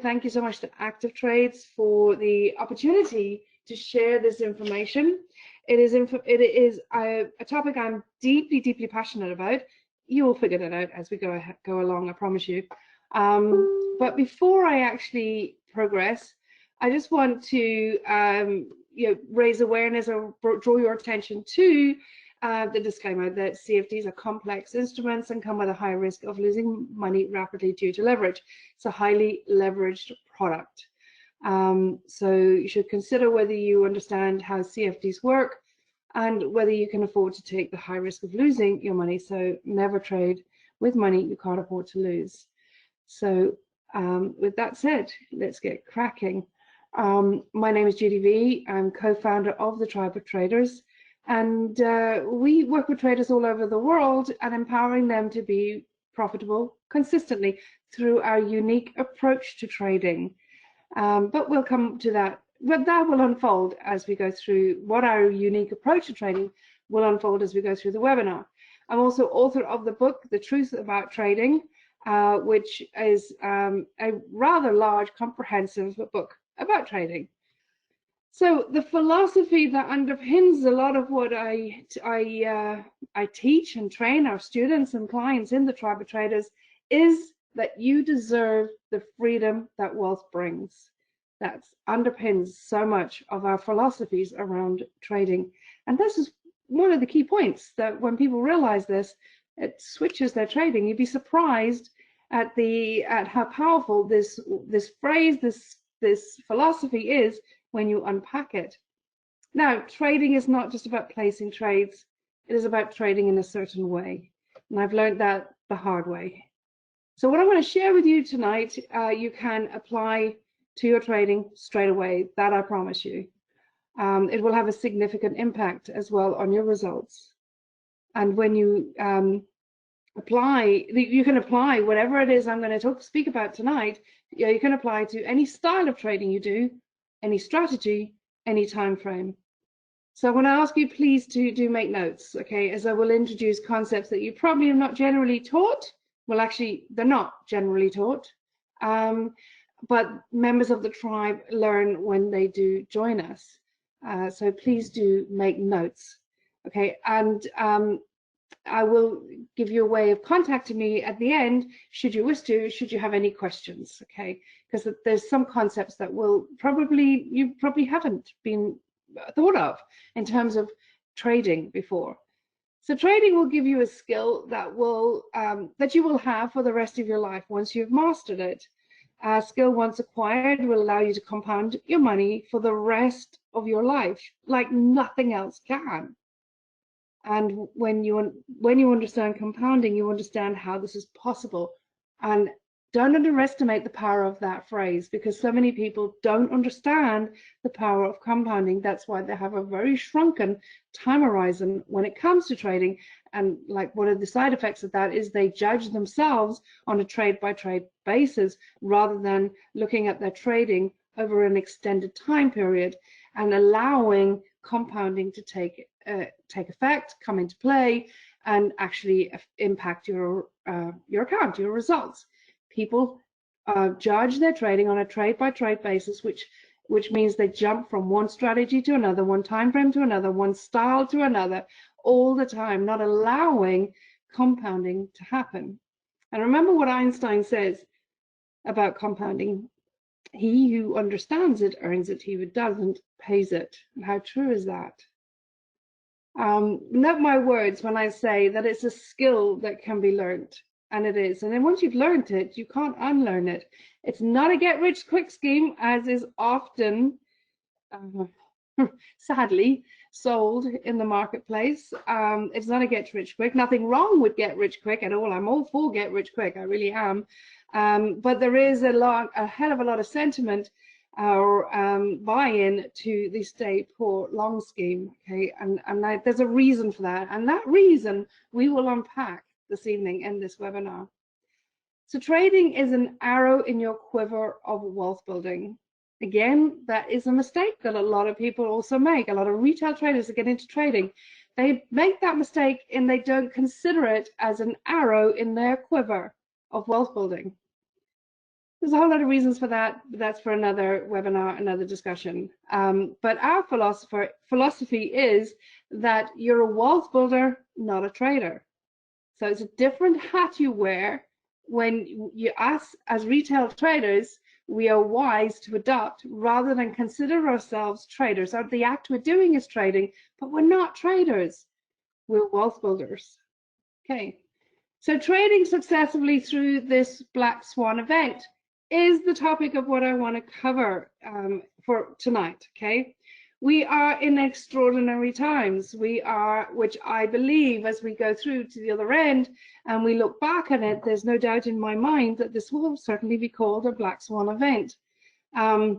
thank you so much to ActiveTrades for the opportunity to share this information. It is a topic I'm deeply passionate about. You will figure that out as we go along, I promise you. But before I actually progress, I just want to raise awareness or draw your attention to the disclaimer that CFDs are complex instruments and come with a high risk of losing money rapidly due to leverage. It's a highly leveraged product. So you should consider whether you understand how CFDs work and whether you can afford to take the high risk of losing your money. So never trade with money you can't afford to lose. So with that said, let's get cracking. My name is Judy V. I'm co-founder of the Tribe of Traders, and we work with traders all over the world and empowering them to be profitable consistently through our unique approach to trading. But we'll come to that. But that will unfold as we go through what our unique approach to trading will unfold as we go through the webinar. I'm also author of the book, The Truth About Trading, which is a rather large, comprehensive book about trading. So the philosophy that underpins a lot of what I teach and train our students and clients in the Tribe of Traders is that you deserve the freedom that wealth brings. That underpins so much of our philosophies around trading. And this is one of the key points, that when people realize this, it switches their trading. You'd be surprised at how powerful this phrase, this philosophy is when you unpack it. Now, trading is not just about placing trades. It is about trading in a certain way. And I've learned that the hard way. So what I'm going to share with you tonight, you can apply to your trading straight away. That I promise you. It will have a significant impact as well on your results. And when you apply, you can apply whatever it is I'm going to speak about tonight. You can apply to any style of trading you do, any strategy, any time frame. So I want to ask you please to do make notes, okay, as I will introduce concepts that you probably have not generally taught. Well, actually, they're not generally taught, but members of the tribe learn when they do join us. So please do make notes, okay, and I will give you a way of contacting me at the end, should you wish to, should you have any questions, okay? Because there's some concepts that you probably haven't been thought of in terms of trading before. So trading will give you a skill that you will have for the rest of your life once you've mastered it. A skill once acquired will allow you to compound your money for the rest of your life like nothing else can. And when you understand compounding, you understand how this is possible. And don't underestimate the power of that phrase, because so many people don't understand the power of compounding. That's why they have a very shrunken time horizon when it comes to trading. And like one of the side effects of that is they judge themselves on a trade-by-trade basis rather than looking at their trading over an extended time period and allowing compounding to take effect, come into play, and actually impact your account, your results. People judge their trading on a trade-by-trade basis, which means they jump from one strategy to another, one time frame to another, one style to another, all the time, not allowing compounding to happen. And remember what Einstein says about compounding: he who understands it earns it, he who doesn't pays it. And how true is that? Note my words when I say that it's a skill that can be learned, and it is. And then once you've learned it, you can't unlearn it. It's not a get-rich-quick scheme, as is often, sadly, sold in the marketplace. It's not a get-rich-quick. Nothing wrong with get-rich-quick at all. I'm all for get-rich-quick. I really am. But there is a hell of a lot of sentiment or buy-in to the stay poor long scheme, okay, and there's a reason for that, and that reason we will unpack this evening in this webinar. So trading is an arrow in your quiver of wealth building. Again, that is a mistake that a lot of people also make. A lot of retail traders that get into trading, they make that mistake and they don't consider it as an arrow in their quiver of wealth building. There's a whole lot of reasons for that, but that's for another webinar, another discussion. But our philosophy is that you're a wealth builder, not a trader. So it's a different hat you wear when you ask, as retail traders, we are wise to adopt rather than consider ourselves traders. Or the act we're doing is trading, but we're not traders. We're wealth builders. Okay. So trading successfully through this Black Swan event is the topic of what I want to cover for tonight, okay? We are in extraordinary times. We are, which I believe as we go through to the other end and we look back at it, there's no doubt in my mind that this will certainly be called a Black Swan event. I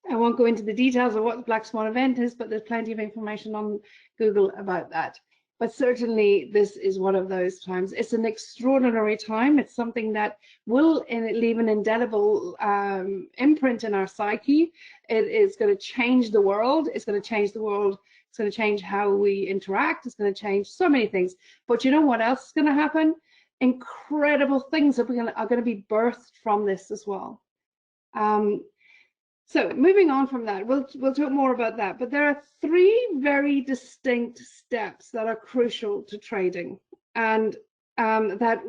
won't go into the details of what the Black Swan event is, but there's plenty of information on Google about that. But certainly this is one of those times. It's an extraordinary time. It's something that will leave an indelible imprint in our psyche. It is going to change the world. It's going to change the world. It's going to change how we interact. It's going to change so many things. But you know what else is going to happen? Incredible things are going to be birthed from this as well. So moving on from that, we'll talk more about that. But there are three very distinct steps that are crucial to trading, and that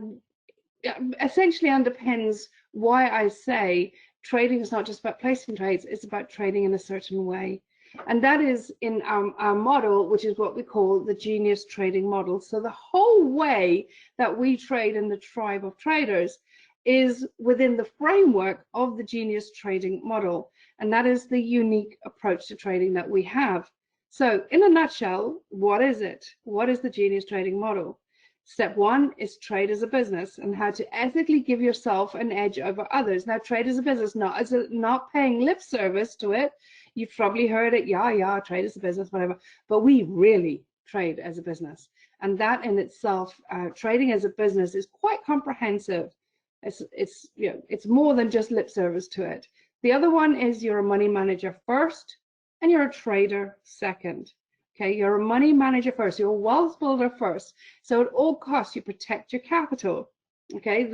essentially underpins why I say trading is not just about placing trades, it's about trading in a certain way. And that is in our model, which is what we call the genius trading model. So the whole way that we trade in the tribe of traders is within the framework of the genius trading model. And that is the unique approach to trading that we have. So in a nutshell, what is it? What is the genius trading model? Step one is trade as a business and how to ethically give yourself an edge over others. Now, trade as a business, not paying lip service to it. You've probably heard it, yeah, trade as a business, whatever. But we really trade as a business. And that in itself, trading as a business is quite comprehensive. It's more than just lip service to it. The other one is you're a money manager first and you're a trader second. Okay, you're a money manager first, you're a wealth builder first. So at all costs, you protect your capital. Okay,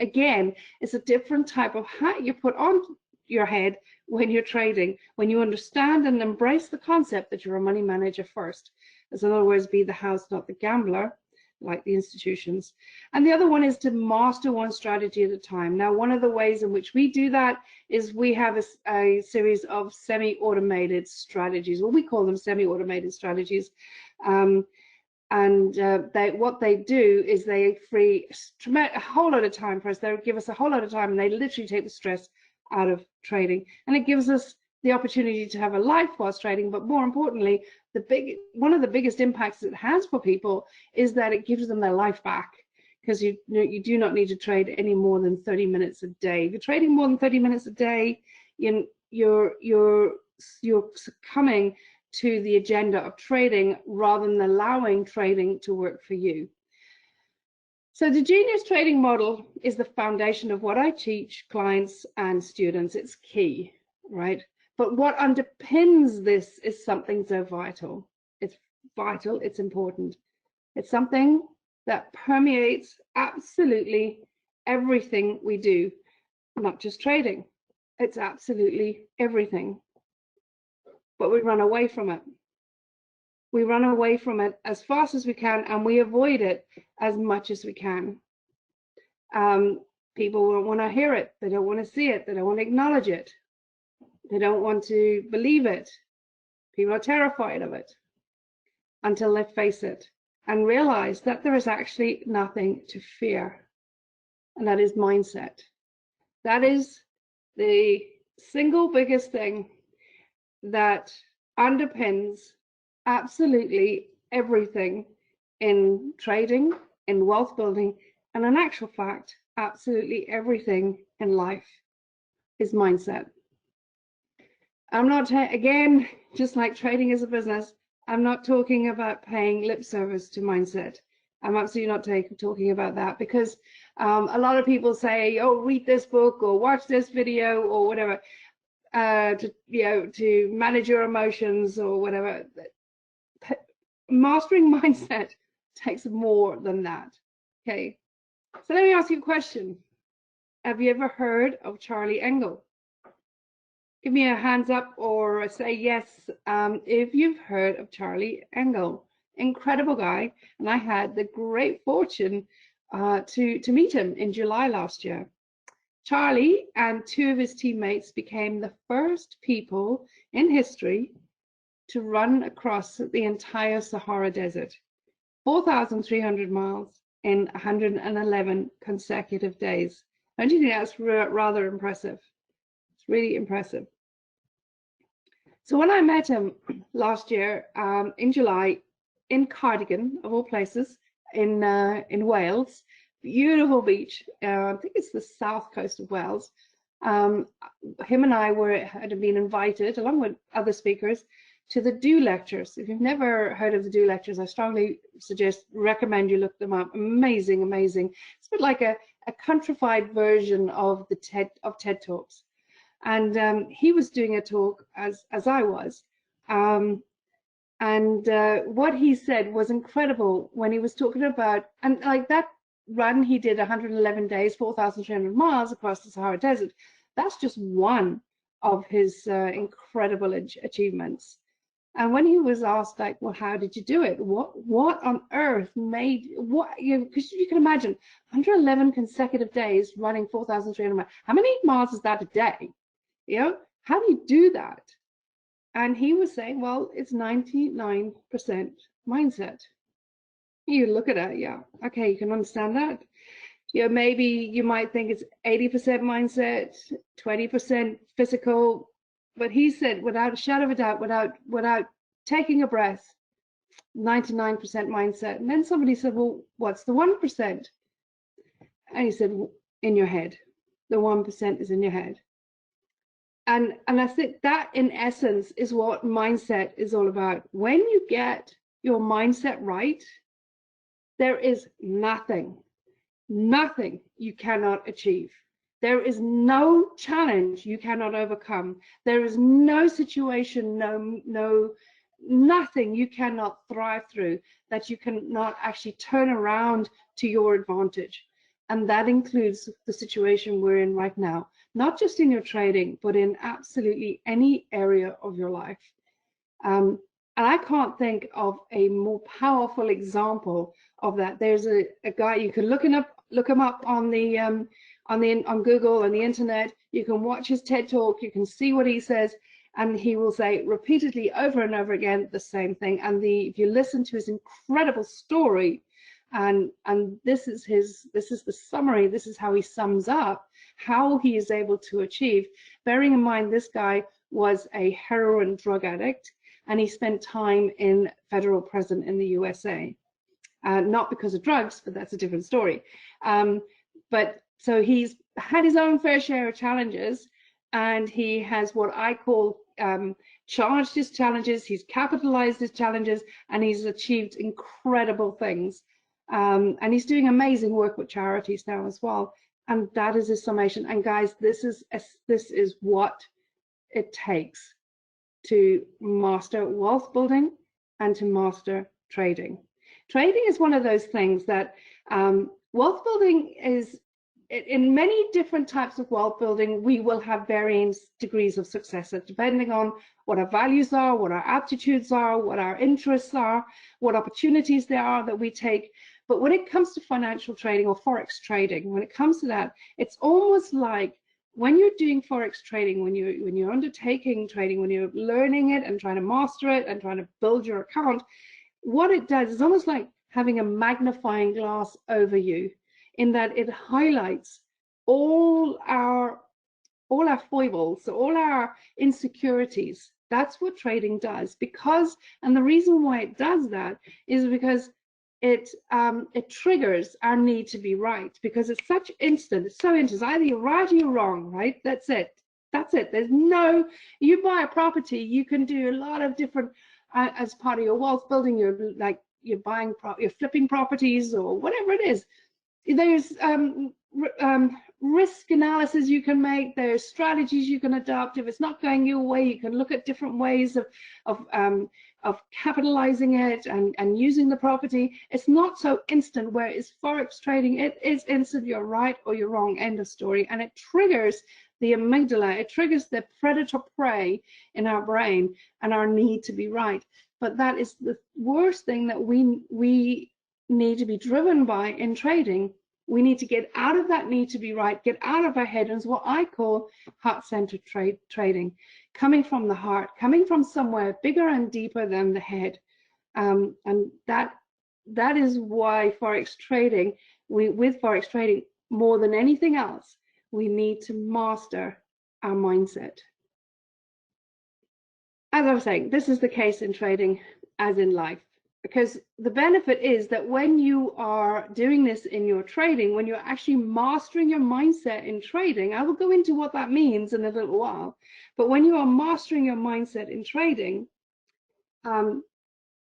again, it's a different type of hat you put on your head when you're trading, when you understand and embrace the concept that you're a money manager first. As in other words, be the house, not the gambler, like the institutions. And the other one is to master one strategy at a time. Now, one of the ways in which we do that is we have a series of semi-automated strategies. Well, we call them semi-automated strategies. What they do is they free a whole lot of time for us. They give us a whole lot of time, and they literally take the stress out of trading. And it gives us the opportunity to have a life whilst trading, but more importantly, one of the biggest impacts it has for people is that it gives them their life back, because you do not need to trade any more than 30 minutes a day. If you're trading more than 30 minutes a day, you're succumbing to the agenda of trading rather than allowing trading to work for you. So the genius trading model is the foundation of what I teach clients and students. It's key, right? But what underpins this is something so vital. It's vital, it's important. It's something that permeates absolutely everything we do, not just trading. It's absolutely everything. But we run away from it. We run away from it as fast as we can, and we avoid it as much as we can. People don't want to hear it. They don't want to see it. They don't want to acknowledge it. They don't want to believe it. People are terrified of it until they face it and realize that there is actually nothing to fear. And that is mindset. That is the single biggest thing that underpins absolutely everything in trading, in wealth building, and in actual fact, absolutely everything in life is mindset. I'm not, again, just like trading as a business, I'm not talking about paying lip service to mindset. I'm absolutely not talking about that, because a lot of people say, oh, read this book or watch this video or whatever, to manage your emotions or whatever. Mastering mindset takes more than that. Okay, so let me ask you a question. Have you ever heard of Charlie Engel? Give me a hands up or say yes if you've heard of Charlie Engel. Incredible guy, and I had the great fortune to meet him in July last year. Charlie and two of his teammates became the first people in history to run across the entire Sahara Desert, 4,300 miles in 111 consecutive days. Don't you think that's rather impressive? It's really impressive. So when I met him last year in July in Cardigan, of all places, in Wales, beautiful beach. I think it's the south coast of Wales. Him and I had been invited, along with other speakers, to the Do Lectures. If you've never heard of the Do Lectures, I strongly recommend you look them up. Amazing, amazing. It's a bit like a countrified version of the TED Talks. And he was doing a talk as I was. What he said was incredible when he was talking about, and like that run he did 111 days, 4,300 miles across the Sahara Desert. That's just one of his incredible achievements. And when he was asked, like, well, how did you do it? What on earth made what? Because you can imagine 111 consecutive days running 4,300 miles. How many miles is that a day? You know, how do you do that? And he was saying, well, it's 99% mindset. You look at it, yeah, okay, you can understand that. You know, maybe you might think it's 80% mindset, 20% physical, but he said, without a shadow of a doubt, without taking a breath, 99% mindset. And then somebody said, well, what's the 1%? And he said, in your head. The 1% is in your head. And I think that, in essence, is what mindset is all about. When you get your mindset right, there is nothing you cannot achieve. There is no challenge you cannot overcome. There is no situation, nothing you cannot thrive through that you cannot actually turn around to your advantage. And that includes the situation we're in right now, not just in your trading, but in absolutely any area of your life. And I can't think of a more powerful example of that. There's a guy, you can look him up on Google and the internet. You can watch his TED Talk. You can see what he says, and he will say repeatedly over and over again the same thing. And if you listen to his incredible story, and this is the summary. This is how he sums up how he is able to achieve. Bearing in mind, this guy was a heroin drug addict, and he spent time in federal prison in the USA. Not because of drugs, but that's a different story. But so he's had his own fair share of challenges, and he has what I call charged his challenges, he's capitalized his challenges, and he's achieved incredible things. And he's doing amazing work with charities now as well. And that is his summation. And guys, this is what it takes to master wealth building and to master trading. Trading is one of those things that wealth building is, in many different types of wealth building, we will have varying degrees of success, depending on what our values are, what our aptitudes are, what our interests are, what opportunities there are that we take. But when it comes to financial trading or forex trading, when it comes to that, it's almost like when you're doing forex trading, when you're undertaking trading, when you're learning it and trying to master it and trying to build your account, what it does is almost like having a magnifying glass over you, in that it highlights all our foibles, all our insecurities. That's what trading does. And the reason why it does that is because it triggers our need to be right, because it's so instant. Either you're right or you're wrong, right? That's it. There's no, you buy a property, you can do a lot of different, as part of your wealth building, you're flipping properties or whatever it is. There's risk analysis you can make. There's strategies you can adopt. If it's not going your way, you can look at different ways of capitalizing it and using the property. It's not so instant. Where it's forex trading, it is instant. You're right or you're wrong. End of story. And it triggers the amygdala. It triggers the predator prey in our brain and our need to be right. But that is the worst thing that we need to be driven by in trading. We need to get out of that need to be right, get out of our head, and it's what I call heart-centered trading, coming from the heart, coming from somewhere bigger and deeper than the head. And that is why forex trading, with forex trading, more than anything else, we need to master our mindset. As I was saying, this is the case in trading as in life, because the benefit is that when you are doing this in your trading, when you're actually mastering your mindset in trading, I will go into what that means in a little while, but when you are mastering your mindset in trading,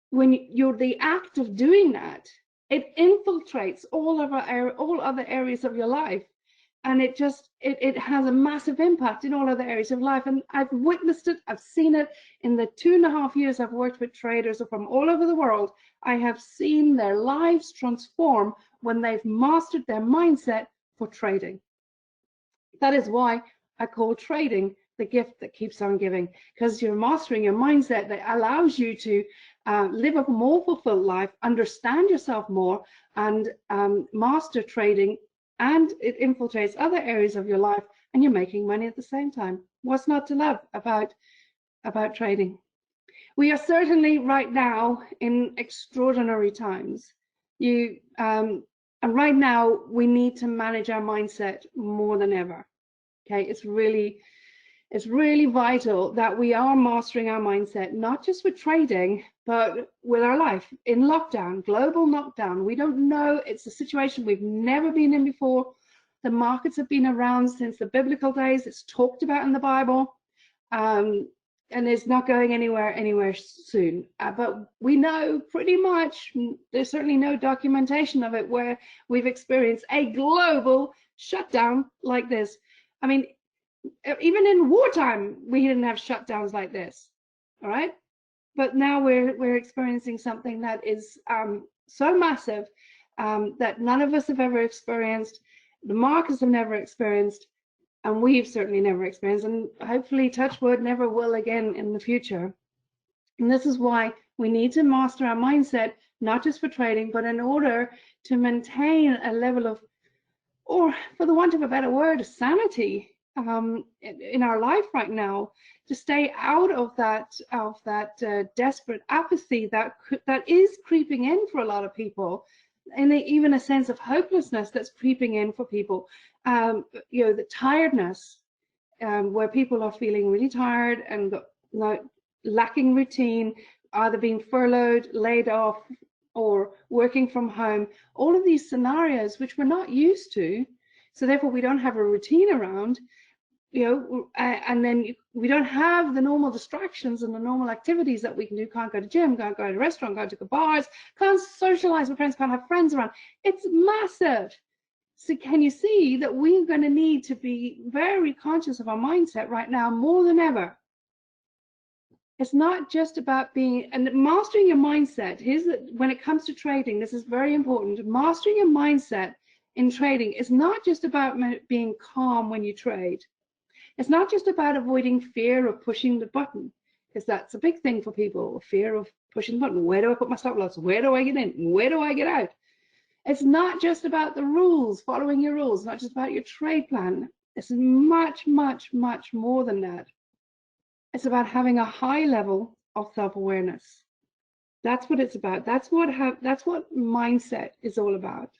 when you're the act of doing that, it infiltrates all other areas of your life. And it has a massive impact in all other areas of life. And I've witnessed it, I've seen it in the 2.5 years I've worked with traders from all over the world. I have seen their lives transform when they've mastered their mindset for trading. That is why I call trading the gift that keeps on giving, because you're mastering your mindset that allows you to live a more fulfilled life, understand yourself more, and master trading. And it infiltrates other areas of your life, and you're making money at the same time. What's not to love about trading? We are certainly right now in extraordinary times. And right now we need to manage our mindset more than ever. Okay, it's really vital that we are mastering our mindset, not just with trading, but with our life. In lockdown, global lockdown, we don't know. It's a situation we've never been in before. The markets have been around since the biblical days. It's talked about in the Bible, and it's not going anywhere soon. But we know pretty much, there's certainly no documentation of it where we've experienced a global shutdown like this. I mean, even in wartime, we didn't have shutdowns like this, all right? But now we're experiencing something that is so massive that none of us have ever experienced, the markets have never experienced, and we've certainly never experienced, and hopefully, touch wood, never will again in the future. And this is why we need to master our mindset, not just for trading, but in order to maintain a level of, or for the want of a better word, sanity in our life right now, to stay out of that desperate apathy that is creeping in for a lot of people, and even a sense of hopelessness that's creeping in for people. The tiredness, where people are feeling really tired and lacking routine, either being furloughed, laid off, or working from home. All of these scenarios which we're not used to, so therefore we don't have a routine around. And then we don't have the normal distractions and the normal activities that we can do. Can't go to gym, can't go to a restaurant, can't go to bars, can't socialize with friends, can't have friends around. It's massive. So can you see that we're going to need to be very conscious of our mindset right now more than ever? It's not just about and mastering your mindset. When it comes to trading, this is very important. Mastering your mindset in trading is not just about being calm when you trade. It's not just about avoiding fear of pushing the button, because that's a big thing for people, fear of pushing the button. Where do I put my stop loss? Where do I get in? Where do I get out? It's not just about the rules, following your rules, not just about your trade plan. It's much, much, much more than that. It's about having a high level of self-awareness. That's what it's about. That's what mindset is all about.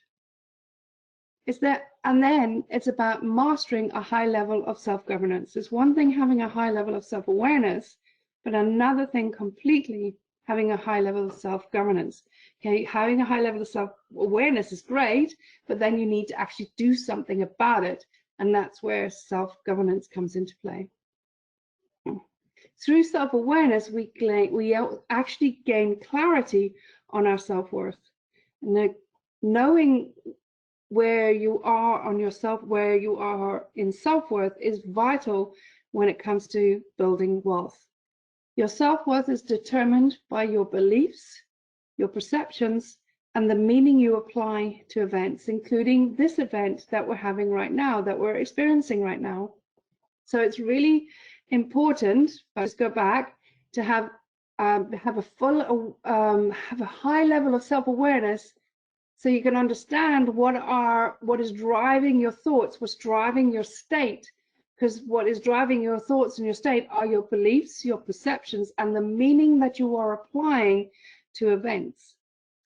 And then it's about mastering a high level of self-governance. It's one thing having a high level of self-awareness, but another thing completely having a high level of self-governance. Okay, having a high level of self-awareness is great, but then you need to actually do something about it, and that's where self-governance comes into play. Through self-awareness, we actually gain clarity on our self-worth. Knowing where you are on yourself, where you are in self-worth is vital when it comes to building wealth. Your self-worth is determined by your beliefs, your perceptions, and the meaning you apply to events, including this event that we're having right now, that we're experiencing right now. So it's really important, let's go back, to have a high level of self-awareness, so you can understand what is driving your thoughts, what's driving your state. Because what is driving your thoughts and your state are your beliefs, your perceptions, and the meaning that you are applying to events.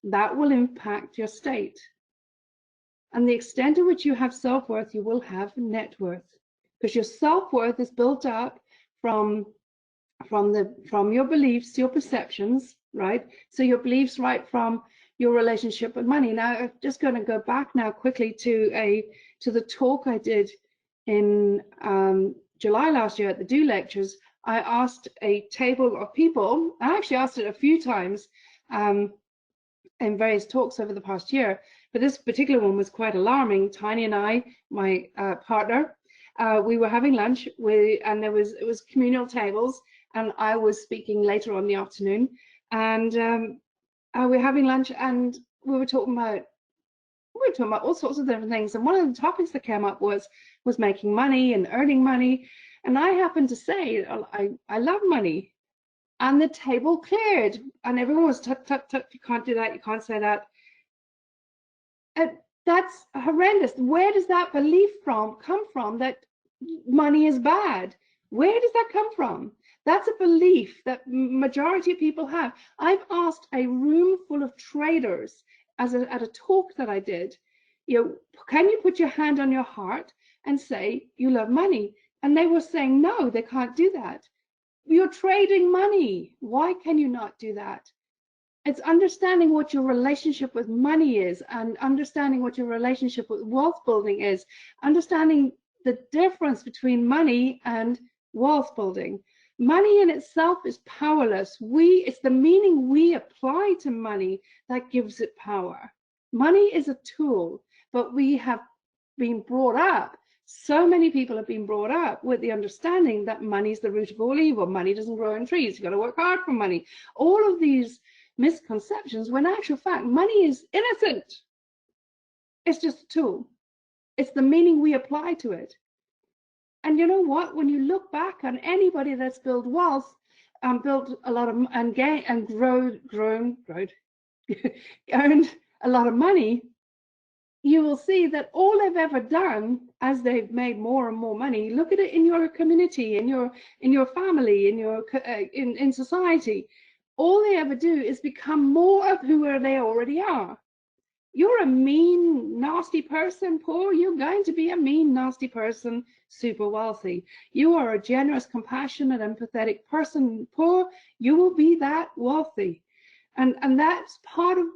That will impact your state. And the extent to which you have self-worth, you will have net worth. Because your self-worth is built up from your beliefs, your perceptions, right? So your beliefs right from your relationship with money. Now, I'm just going to go back now quickly to the talk I did in July last year at the Do Lectures. I asked a table of people. I actually asked it a few times in various talks over the past year, but this particular one was quite alarming. Tiny and I, my partner, we were having lunch and it was communal tables, and I was speaking later on in the afternoon, and we were having lunch, and we were talking about all sorts of different things. And one of the topics that came up was making money and earning money. And I happened to say, I love money. And the table cleared, and everyone was tut, tut, tut, you can't do that, you can't say that. And that's horrendous. Where does that belief come from that money is bad? Where does that come from? That's a belief that majority of people have. I've asked a room full of traders at a talk that I did, can you put your hand on your heart and say you love money? And they were saying, no, they can't do that. You're trading money. Why can you not do that? It's understanding what your relationship with money is, and understanding what your relationship with wealth building is, understanding the difference between money and wealth building. Money in itself is powerless. It's the meaning we apply to money that gives it power. Money is a tool, but we have been brought up, so many people have been brought up with the understanding that money is the root of all evil. Money doesn't grow on trees. You've got to work hard for money. All of these misconceptions, when in actual fact, money is innocent. It's just a tool. It's the meaning we apply to it. And you know what? When you look back on anybody that's built wealth, built a lot of and earned a lot of money, you will see that all they've ever done as they've made more and more money, look at it in your community, in your family, in society, all they ever do is become more of who they already are. You're a mean, nasty person, poor, you're going to be a mean, nasty person, super wealthy. You are a generous, compassionate, empathetic person, poor, you will be that wealthy. And that's part of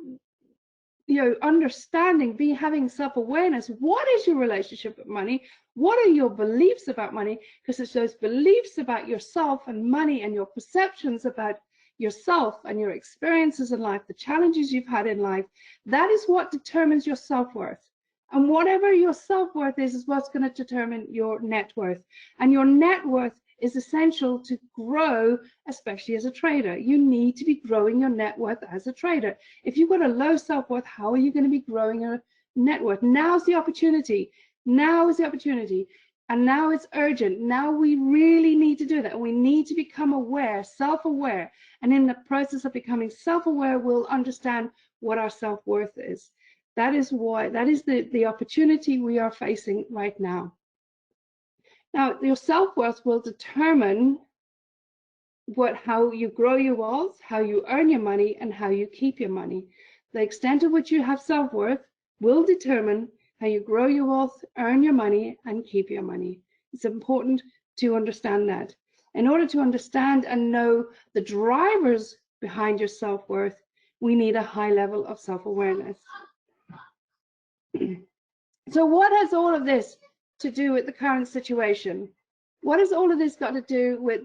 understanding, having self-awareness. What is your relationship with money? What are your beliefs about money? Because it's those beliefs about yourself and money, and your perceptions about yourself and your experiences in life, the challenges you've had in life, that is what determines your self-worth. And whatever your self-worth is what's going to determine your net worth. And your net worth is essential to grow, especially as a trader. You need to be growing your net worth as a trader. If you've got a low self-worth, how are you going to be growing your net worth? Now's the opportunity. Now is the opportunity. And now it's urgent. Now we really need to do that. And we need to become aware, self-aware. And in the process of becoming self-aware, we'll understand what our self-worth is. That is the opportunity we are facing right now. Now, your self-worth will determine how you grow your wealth, how you earn your money, and how you keep your money. The extent to which you have self-worth will determine how you grow your wealth, earn your money, and keep your money. It's important to understand that. In order to understand and know the drivers behind your self-worth, we need a high level of self-awareness. So what has all of this to do with the current situation? What has all of this got to do with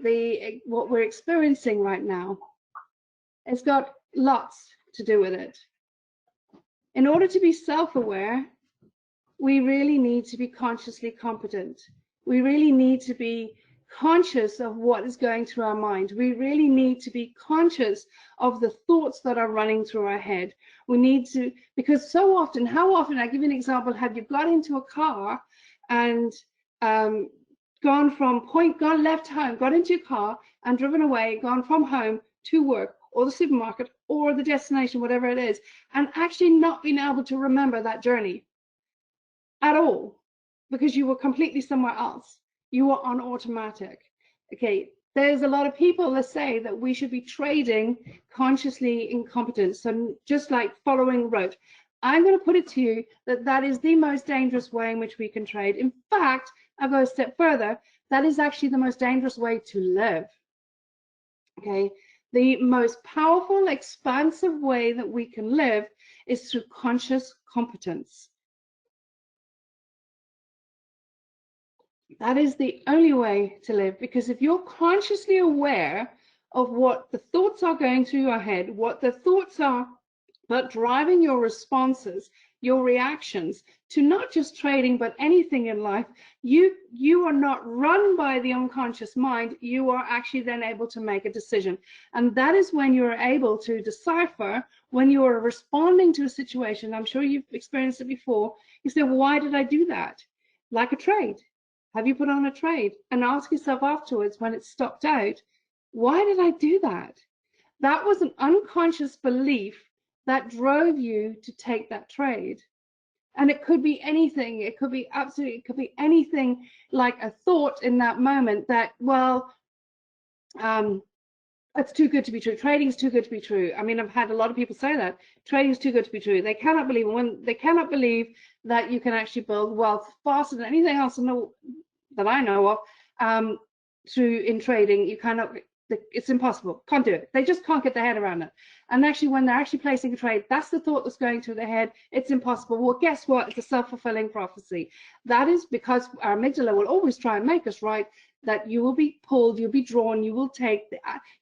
what we're experiencing right now? It's got lots to do with it. In order to be self-aware, we really need to be consciously competent. We really need to be conscious of what is going through our mind. We really need to be conscious of the thoughts that are running through our head. We need to, because so often, how often, I'll give you an example, have you got into a car and gone left home, got into your car and driven away, gone from home to work or the supermarket or the destination, whatever it is, and actually not been able to remember that journey at all because you were completely somewhere else. You were on automatic. Okay, there's a lot of people that say that we should be trading consciously incompetent, so just like following rote. I'm going to put it to you that that is the most dangerous way in which we can trade. In fact, I'll go a step further. That is actually the most dangerous way to live. Okay, the most powerful, expansive way that we can live is through conscious competence. That is the only way to live, because if you're consciously aware of what the thoughts are going through your head, what the thoughts are but driving your responses, your reactions to not just trading but anything in life, you are not run by the unconscious mind. You are actually then able to make a decision, and that is when you're able to decipher when you are responding to a situation. I'm sure you've experienced it before. You say, well, why did I do that? Like a trade. Have you put on a trade? And ask yourself afterwards when it's stopped out, why did I do that? That was an unconscious belief that drove you to take that trade. And it could be anything. It could be absolutely, it could be anything, like a thought in that moment that, well, it's too good to be true. Trading is too good to be true. I mean, I've had a lot of people say that trading is too good to be true. They cannot believe that you can actually build wealth faster than anything else that I know of in trading. You cannot. It's impossible. Can't do it. They just can't get their head around it. And actually, when they're actually placing a trade, that's the thought that's going through their head. It's impossible. Well, guess what? It's a self-fulfilling prophecy. That is because our amygdala will always try and make us right, that you will be pulled, you'll be drawn, you will take,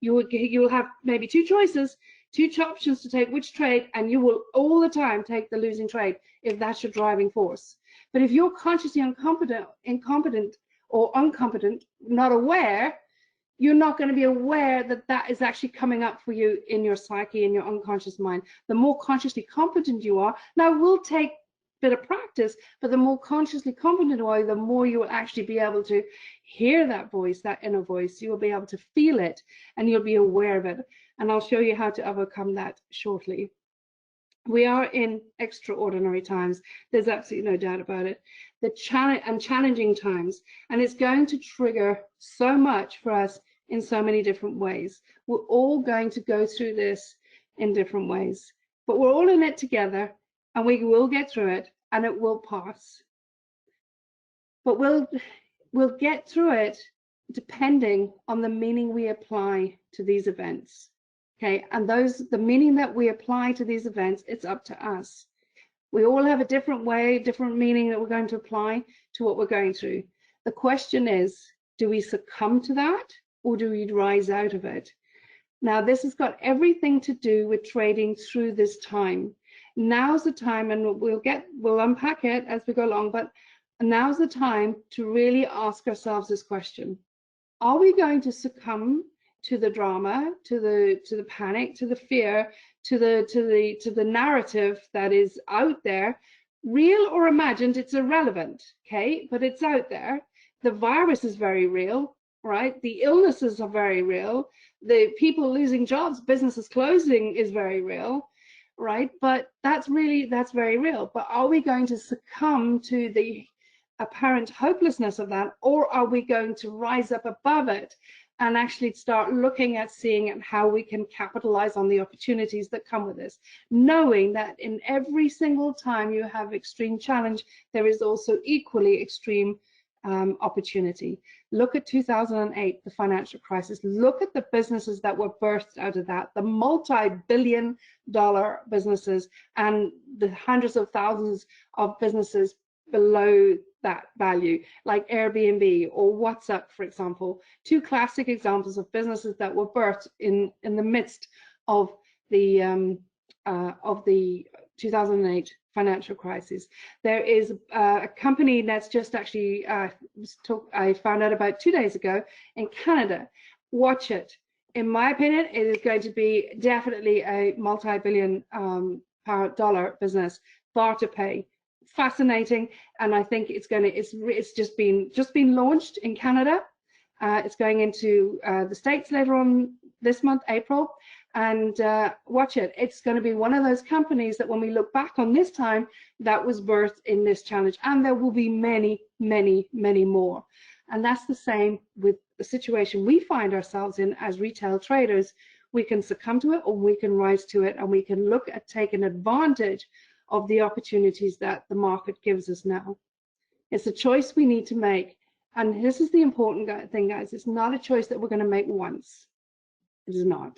you will have maybe two choices, two options to take which trade, and you will all the time take the losing trade if that's your driving force. But if you're consciously incompetent or uncompetent, not aware, you're not going to be aware that that is actually coming up for you in your psyche, in your unconscious mind. The more consciously competent you are, now it will take a bit of practice, but the more consciously competent you are, the more you will actually be able to hear that voice, that inner voice. You will be able to feel it, and you'll be aware of it. And I'll show you how to overcome that shortly. We are in extraordinary times. There's absolutely no doubt about it. The challenging times, and it's going to trigger so much for us in so many different ways. We're all going to go through this in different ways, but we're all in it together, and we will get through it, and it will pass. But we'll get through it depending on the meaning we apply to these events. Okay, and the meaning that we apply to these events, it's up to us. We all have a different way, different meaning that we're going to apply to what we're going through. The question is, do we succumb to that, or do we rise out of it? Now, this has got everything to do with trading through this time. Now's the time, and we'll unpack it as we go along, but now's the time to really ask ourselves this question. Are we going to succumb to the drama, to the panic, to the fear, to the narrative that is out there, real or imagined? It's irrelevant, okay? But it's out there. The virus is very real, right? The illnesses are very real. The people losing jobs, businesses closing is very real, right? But that's very real. But are we going to succumb to the apparent hopelessness of that, or are we going to rise up above it and actually start looking at seeing at how we can capitalize on the opportunities that come with this, knowing that in every single time you have extreme challenge, there is also equally extreme opportunity. Look at 2008, the financial crisis. Look at the businesses that were birthed out of that, the multi-billion-dollar businesses and the hundreds of thousands of businesses below that value, like Airbnb or WhatsApp, for example. Two classic examples of businesses that were birthed in the midst of the of the 2008 financial crisis. There is a company that's just actually I found out about 2 days ago in Canada. Watch it. In my opinion, it is going to be definitely a multi-billion dollar business. Far to pay. Fascinating, and I think it's going to. It's just been launched in Canada. It's going into the States later on this month, April, and watch it. It's going to be one of those companies that when we look back on this time, that was birthed in this challenge, and there will be many, many, many more. And that's the same with the situation we find ourselves in as retail traders. We can succumb to it, or we can rise to it, and we can look at taking advantage of the opportunities that the market gives us now. It's a choice we need to make. And this is the important thing, guys. It's not a choice that we're going to make once. It is not.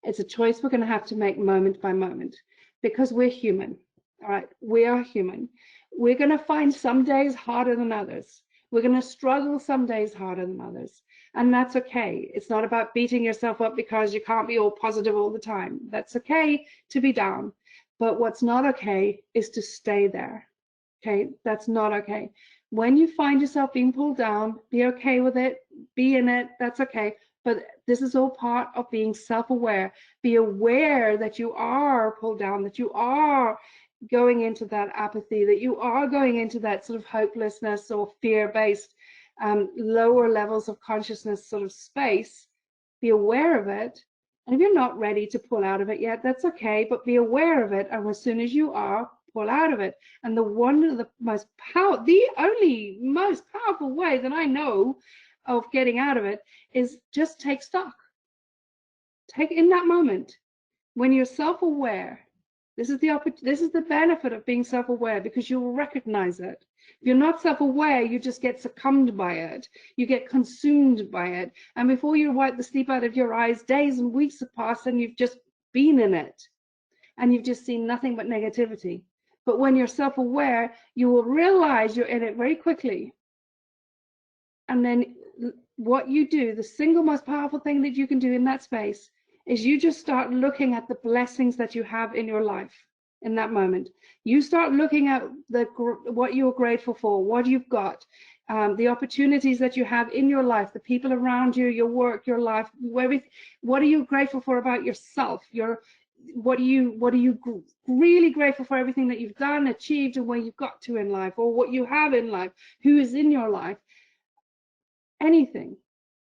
It's a choice we're going to have to make moment by moment, because we're human. All right, we are human. We're going to find some days harder than others. We're going to struggle some days harder than others. And that's okay. It's not about beating yourself up because you can't be all positive all the time. That's okay to be down. But what's not okay is to stay there. Okay, that's not okay. When you find yourself being pulled down, be okay with it, be in it, that's okay. But this is all part of being self-aware. Be aware that you are pulled down, that you are going into that apathy, that you are going into that sort of hopelessness or fear-based lower levels of consciousness sort of space. Be aware of it. And if you're not ready to pull out of it yet, that's okay, but be aware of it. And as soon as you are, pull out of it. And the only most powerful way that I know of getting out of it is just take stock. Take in that moment when you're self-aware. This is the benefit of being self-aware, because you'll recognize it. If you're not self-aware, you just get succumbed by it. You get consumed by it. And before you wipe the sleep out of your eyes, days and weeks have passed and you've just been in it. And you've just seen nothing but negativity. But when you're self-aware, you will realize you're in it very quickly. And then what you do, the single most powerful thing that you can do in that space, is you just start looking at the blessings that you have in your life in that moment. You start looking at what you're grateful for, what you've got, the opportunities that you have in your life, the people around you, your work, your life. What are you grateful for about yourself? What are you really grateful for? Everything that you've done, achieved, and where you've got to in life, or what you have in life, who is in your life. Anything,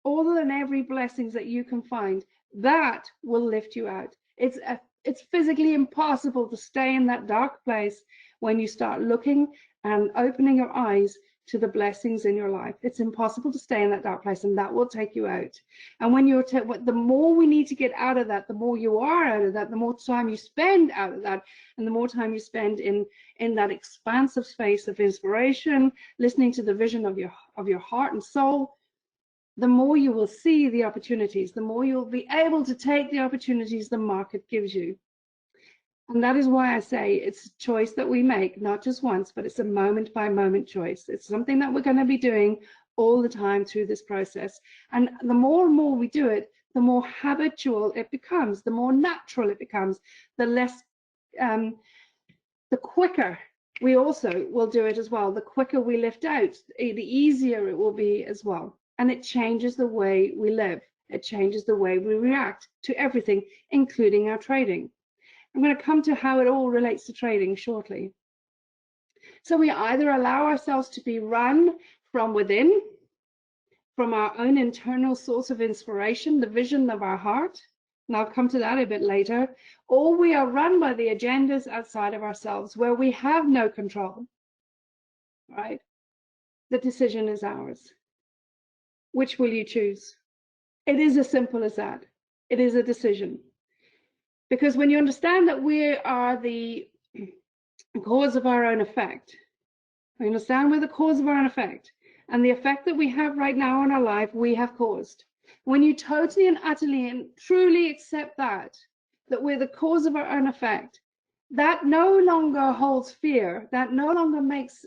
all and every blessings that you can find, that will lift you out. It's physically impossible to stay in that dark place when you start looking and opening your eyes to the blessings in your life. It's impossible to stay in that dark place, and that will take you out. And when you're the more we need to get out of that, the more you are out of that, the more time you spend out of that, and the more time you spend in that expansive space of inspiration, listening to the vision of your heart and soul, the more you will see the opportunities, the more you'll be able to take the opportunities the market gives you. And that is why I say it's a choice that we make, not just once, but it's a moment by moment choice. It's something that we're going to be doing all the time through this process. And the more and more we do it, the more habitual it becomes, the more natural it becomes, the less, the quicker we also will do it as well. The quicker we lift out, the easier it will be as well. And it changes the way we live. It changes the way we react to everything, including our trading. I'm going to come to how it all relates to trading shortly. So we either allow ourselves to be run from within, from our own internal source of inspiration, the vision of our heart, and I'll come to that a bit later, or we are run by the agendas outside of ourselves where we have no control, right? The decision is ours. Which will you choose? It is as simple as that. It is a decision. Because when you understand that we are the cause of our own effect, we understand we're the cause of our own effect, and the effect that we have right now in our life, we have caused. When you totally and utterly and truly accept that we're the cause of our own effect, that no longer holds fear, that no longer makes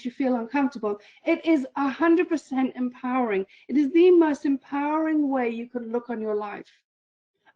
you feel uncomfortable. It is 100% empowering. It is the most empowering way you could look on your life.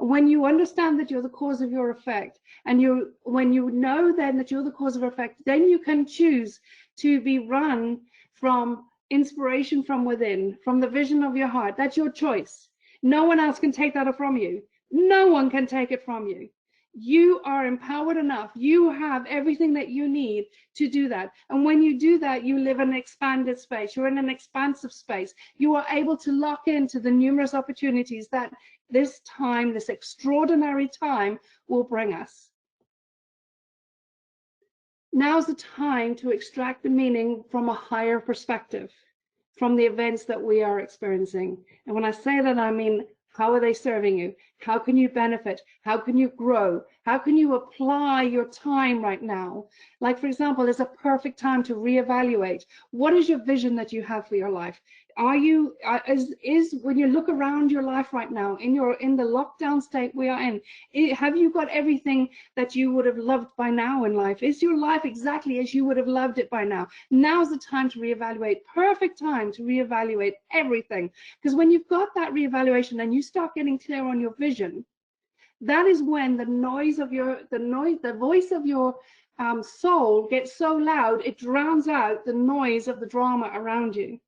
When you understand that you're the cause of your effect, and when you know then that you're the cause of effect, then you can choose to be run from inspiration from within, from the vision of your heart. That's your choice. No one else can take that from you. No one can take it from you. You are empowered enough. You have everything that you need to do that. And when you do that, you live in an expanded space. You're in an expansive space. You are able to lock into the numerous opportunities that this time, this extraordinary time, will bring us. Now's the time to extract the meaning from a higher perspective, from the events that we are experiencing. And when I say that, I mean, how are they serving you? How can you benefit? How can you grow? How can you apply your time right now? Like, for example, it's a perfect time to reevaluate. What is your vision that you have for your life? Are you, when you look around your life right now, in the lockdown state we are in, have you got everything that you would have loved by now in life? Is your life exactly as you would have loved it by now? Now's the time to reevaluate. Perfect time to reevaluate everything. Because when you've got that reevaluation and you start getting clear on your vision, that is when the voice of your soul gets so loud it drowns out the noise of the drama around you,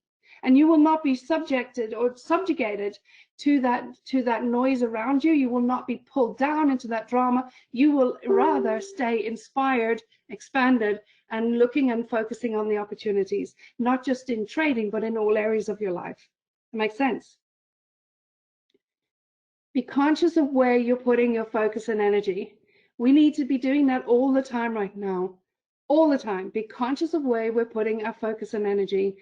and you will not be subjected or subjugated to that noise around you. You will not be pulled down into that drama. You will rather stay inspired, expanded, and looking and focusing on the opportunities, not just in trading, but in all areas of your life. That makes sense? Be conscious of where you're putting your focus and energy. We need to be doing that all the time right now. All the time. Be conscious of where we're putting our focus and energy.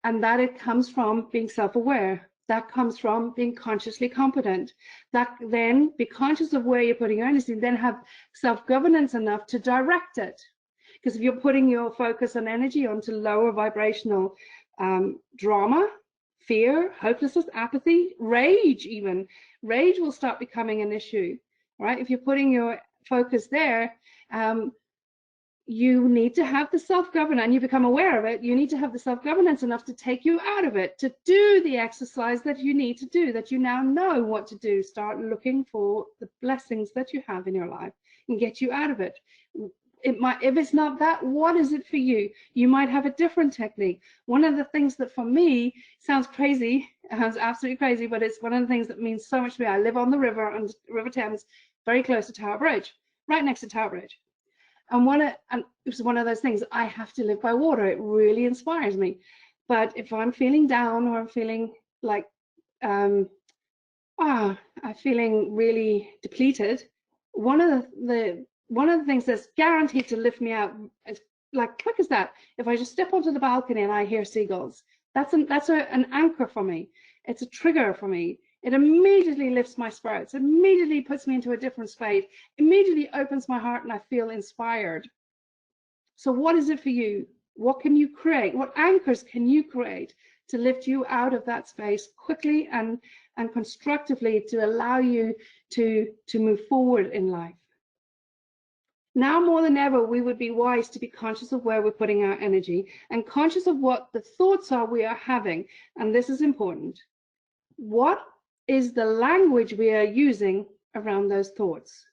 And that it comes from being self-aware. That comes from being consciously competent. That then be conscious of where you're putting your energy, then have self-governance enough to direct it. Because if you're putting your focus and energy onto lower vibrational drama, fear, hopelessness, apathy, rage even. Rage will start becoming an issue, right? If you're putting your focus there, you need to have the self-governance, and you become aware of it, you need to have the self-governance enough to take you out of it, to do the exercise that you need to do, that you now know what to do. Start looking for the blessings that you have in your life and get you out of it. If it's not that, what is it for you? You might have a different technique. One of the things that for me sounds crazy, sounds absolutely crazy, but it's one of the things that means so much to me. I live on the river, on River Thames, very close to Tower Bridge, right next to Tower Bridge. And it was one of those things, I have to live by water. It really inspires me. But if I'm feeling down, or I'm feeling like, I'm feeling really depleted, one of the things that's guaranteed to lift me out, as like quick as that, if I just step onto the balcony and I hear seagulls, that's an anchor for me. It's a trigger for me. It immediately lifts my spirits, immediately puts me into a different space, immediately opens my heart, and I feel inspired. So what is it for you? What can you create? What anchors can you create to lift you out of that space quickly and constructively, to allow you to move forward in life? Now more than ever, we would be wise to be conscious of where we're putting our energy, and conscious of what the thoughts are we are having. And this is important. What is the language we are using around those thoughts?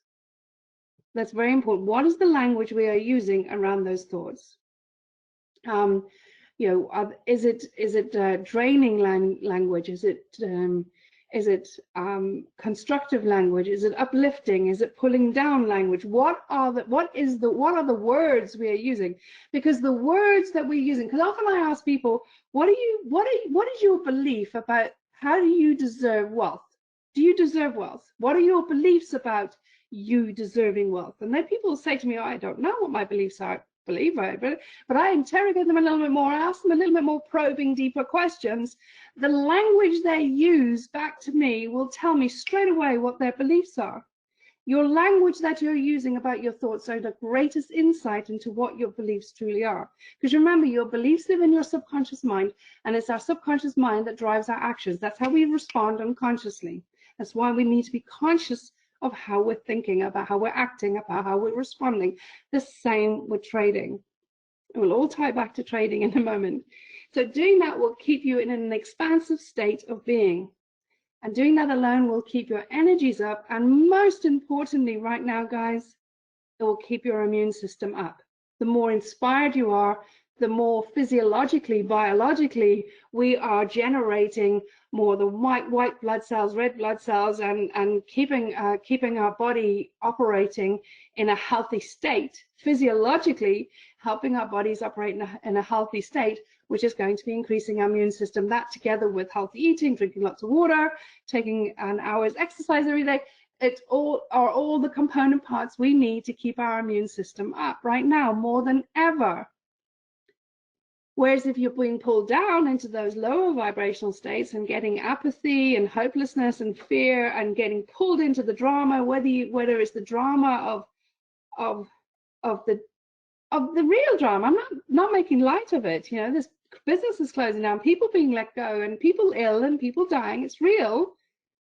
That's very important. What is the language we are using around those thoughts? Is it draining language? Is it constructive language? Is it uplifting? Is it pulling down language? What are the words we are using? Because the words that we're using, because often I ask people, what is your belief about how do you deserve wealth? Do you deserve wealth? What are your beliefs about you deserving wealth? And then people say to me, oh, I don't know what my beliefs are. But I interrogate them a little bit more, ask them a little bit more probing, deeper questions. The language they use back to me will tell me straight away what their beliefs are. Your language that you're using about your thoughts are the greatest insight into what your beliefs truly are. Because remember, your beliefs live in your subconscious mind, and it's our subconscious mind that drives our actions. That's how we respond unconsciously. That's why we need to be conscious of how we're thinking, about how we're acting, about how we're responding. The same with trading. It will all tie back to trading in a moment. So doing that will keep you in an expansive state of being. And doing that alone will keep your energies up. And most importantly, right now, guys, it will keep your immune system up. The more inspired you are, the more physiologically, biologically, we are generating more the white blood cells, red blood cells, and keeping our body operating in a healthy state. Physiologically, helping our bodies operate in a healthy state, which is going to be increasing our immune system. That together with healthy eating, drinking lots of water, taking an hour's exercise every day, it are all the component parts we need to keep our immune system up right now more than ever. Whereas if you're being pulled down into those lower vibrational states and getting apathy and hopelessness and fear and getting pulled into the drama, whether it's the drama of the real drama, I'm not making light of it. You know, this business is closing down, people being let go, and people ill and people dying. It's real,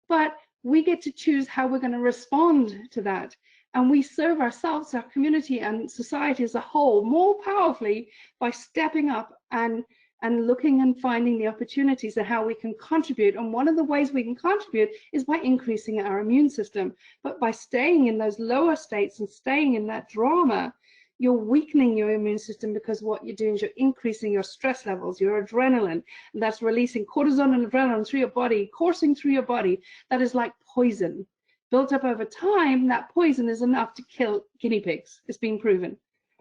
but we get to choose how we're going to respond to that. And we serve ourselves, our community, and society as a whole more powerfully by stepping up and looking and finding the opportunities and how we can contribute. And one of the ways we can contribute is by increasing our immune system. But by staying in those lower states and staying in that drama, you're weakening your immune system, because what you're doing is you're increasing your stress levels, your adrenaline, and that's releasing cortisol and adrenaline through your body, coursing through your body. That is like poison. Built up over time, that poison is enough to kill guinea pigs. It's been proven.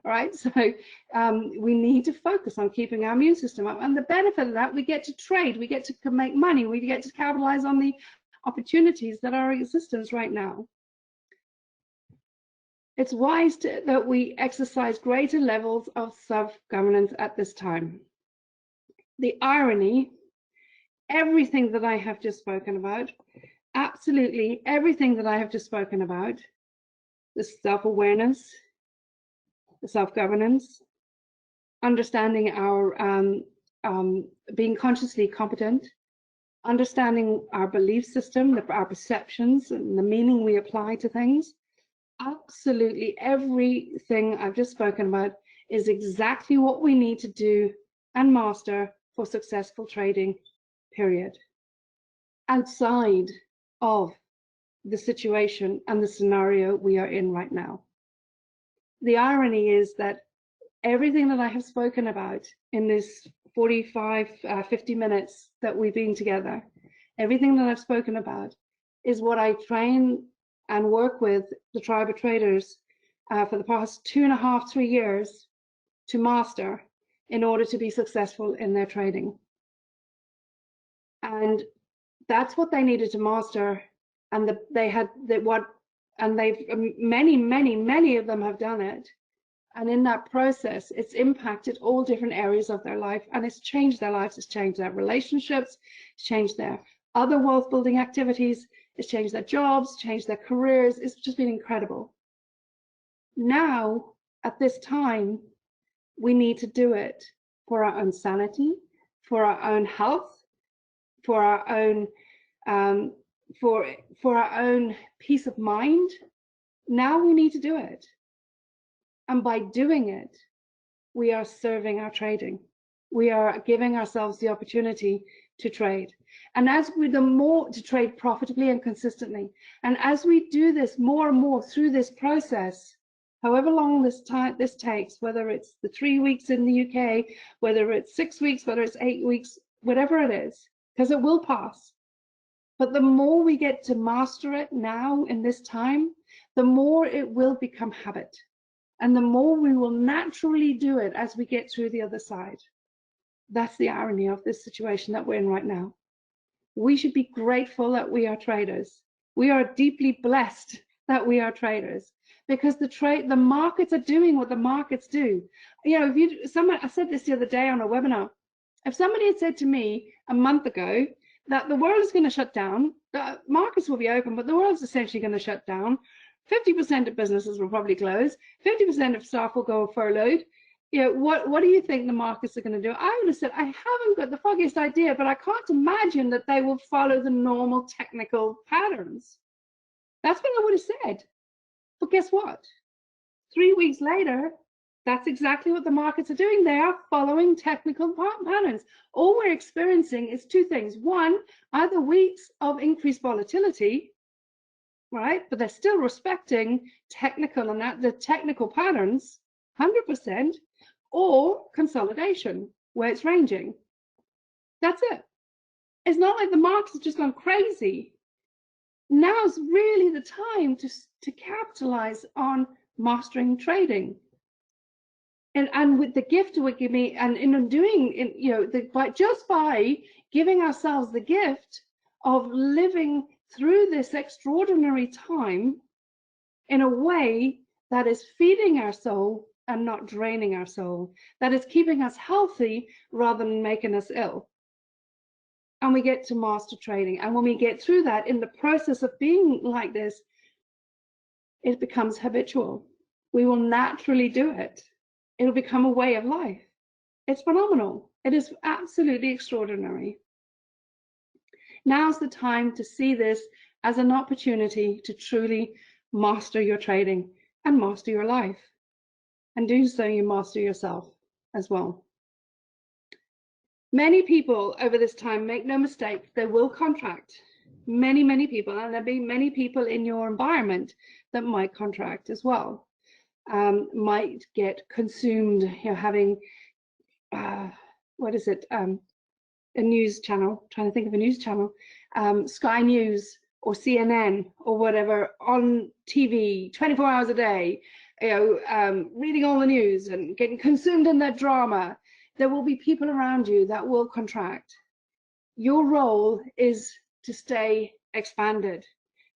All right, so we need to focus on keeping our immune system up. And the benefit of that, we get to trade, we get to make money, we get to capitalize on the opportunities that are in existence right now. It's wise that we exercise greater levels of self-governance at this time. The irony, everything that I have just spoken about, absolutely everything that I have just spoken about, the self-awareness, the self-governance, understanding our being consciously competent, understanding our belief system, our perceptions, and the meaning we apply to things. Absolutely everything I've just spoken about is exactly what we need to do and master for successful trading, period. Outside of the situation and the scenario we are in right now. The irony is that everything that I have spoken about in this 50 minutes that we've been together, everything that I've spoken about is what I train and work with the tribe of traders for the past 2.5, 3 years to master in order to be successful in their trading. And that's what they needed to master. And many of them have done it. And in that process, it's impacted all different areas of their life, and it's changed their lives. It's changed their relationships, it's changed their other wealth building activities, it's changed their jobs, changed their careers. It's just been incredible. Now, at this time, we need to do it for our own sanity, for our own health, for our own for our own peace of mind. Now we need to do it. And by doing it, we are serving our trading. We are giving ourselves the opportunity to trade. And as we, the more to trade profitably and consistently. And as we do this more and more through this process, however long this takes, whether it's the 3 weeks in the UK, whether it's 6 weeks, whether it's 8 weeks, whatever it is, because it will pass. But the more we get to master it now in this time, the more it will become habit. And the more we will naturally do it as we get through the other side. That's the irony of this situation that we're in right now. We should be grateful that we are traders. We are deeply blessed that we are traders, because the markets are doing what the markets do. You know, I said this the other day on a webinar. If somebody had said to me a month ago that the world is going to shut down, the markets will be open, but the world's essentially going to shut down, 50% of businesses will probably close, 50% of staff will go furloughed. You know, what do you think the markets are going to do? I would have said, I haven't got the foggiest idea, but I can't imagine that they will follow the normal technical patterns. That's what I would have said. But guess what? 3 weeks later, That's exactly what the markets are doing. They are following technical patterns. All we're experiencing is two things. One, either weeks of increased volatility, right? But they're still respecting technical and the technical patterns, 100%, or consolidation, where it's ranging. That's it. It's not like the markets have just gone crazy. Now's really the time to capitalize on mastering trading. And with the gift it would give me, and in doing, just by giving ourselves the gift of living through this extraordinary time in a way that is feeding our soul and not draining our soul, that is keeping us healthy rather than making us ill. And we get to master trading. And when we get through that, in the process of being like this, it becomes habitual. We will naturally do it. It'll become a way of life. It's phenomenal. It is absolutely extraordinary. Now's the time to see this as an opportunity to truly master your trading and master your life. And do so, you master yourself as well. Many people over this time, make no mistake, they will contract. Many people, and there'll be many people in your environment that might contract as well. Might get consumed, having what is it, a news channel, trying to think of a news channel, Sky News or CNN or whatever on TV 24 hours a day, reading all the news and getting consumed in that drama. There will be people around you that will contract. Your role is to stay expanded,